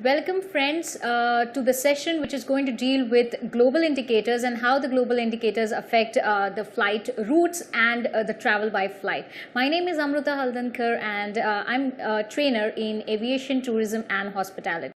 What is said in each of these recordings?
Welcome friends to the session which is going to deal with global indicators and how the global indicators affect the flight routes and the travel by flight. My name is Amruta Haldankar and I'm a trainer in aviation, tourism and hospitality.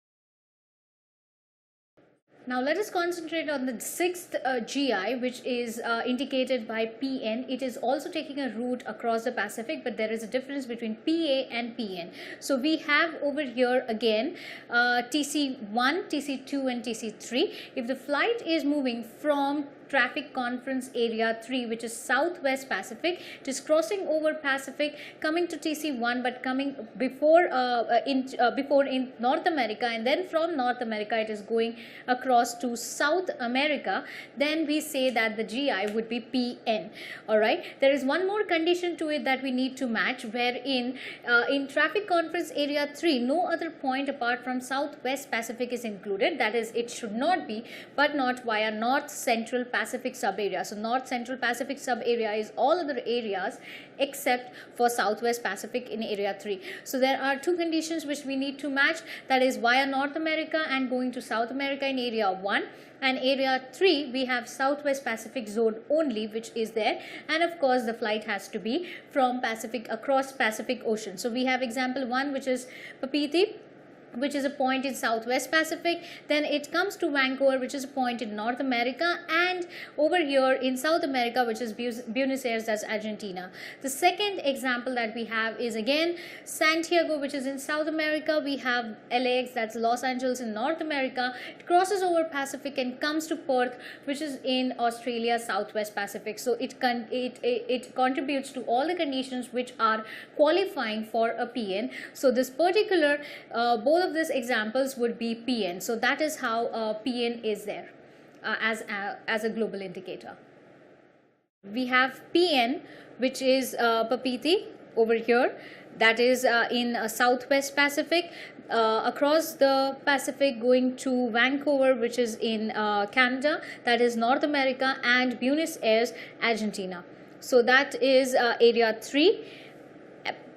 Now let us concentrate on the sixth GI, which is indicated by PN. It is also taking a route across the Pacific, but there is a difference between PA and PN. So we have over here again TC1, TC2 and TC3. If the flight is moving from traffic conference area 3, which is Southwest Pacific, it is crossing over Pacific, coming to TC1, but coming before in North America, and then from North America it is going across to South America, then we say that the GI would be PN. All right, there is one more condition to it that we need to match, wherein in traffic conference area 3 no other point apart from Southwest Pacific is included. That is, it should not be, but not via North Central Pacific sub-area. So North Central Pacific sub-area is all other areas except for Southwest Pacific in area 3. So there are two conditions which we need to match, that is via North America and going to South America in area 1, and area 3 we have Southwest Pacific zone only, which is there, and of course the flight has to be from Pacific across Pacific Ocean. So we have example 1, which is Papeete, which is a point in Southwest Pacific. Then it comes to Vancouver, which is a point in North America, and over here in South America, which is Buenos Aires, that's Argentina. The second example that we have is again Santiago, which is in South America. We have LAX, that's Los Angeles in North America. It crosses over Pacific and comes to Perth, which is in Australia, Southwest Pacific. So it contributes to all the conditions which are qualifying for a PN. So this particular both of these examples would be PN. So that is how PN is there as a global indicator. We have PN, which is Papeete over here, that is in Southwest Pacific, across the Pacific going to Vancouver, which is in Canada, that is North America, and Buenos Aires, Argentina. So that is area 3.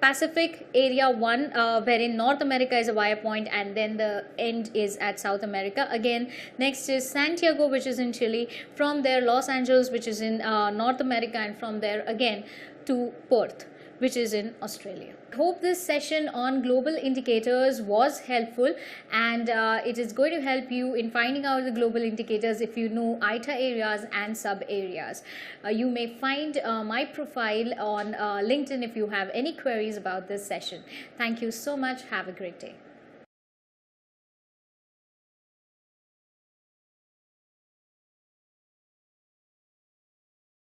Pacific area 1, wherein North America is a via point and then the end is at South America. Again, next is Santiago, which is in Chile. From there Los Angeles, which is in North America, and from there again to Perth, which is in Australia. I hope this session on global indicators was helpful, and it is going to help you in finding out the global indicators if you know ITA areas and sub areas. You may find my profile on LinkedIn if you have any queries about this session. Thank you so much. Have a great day.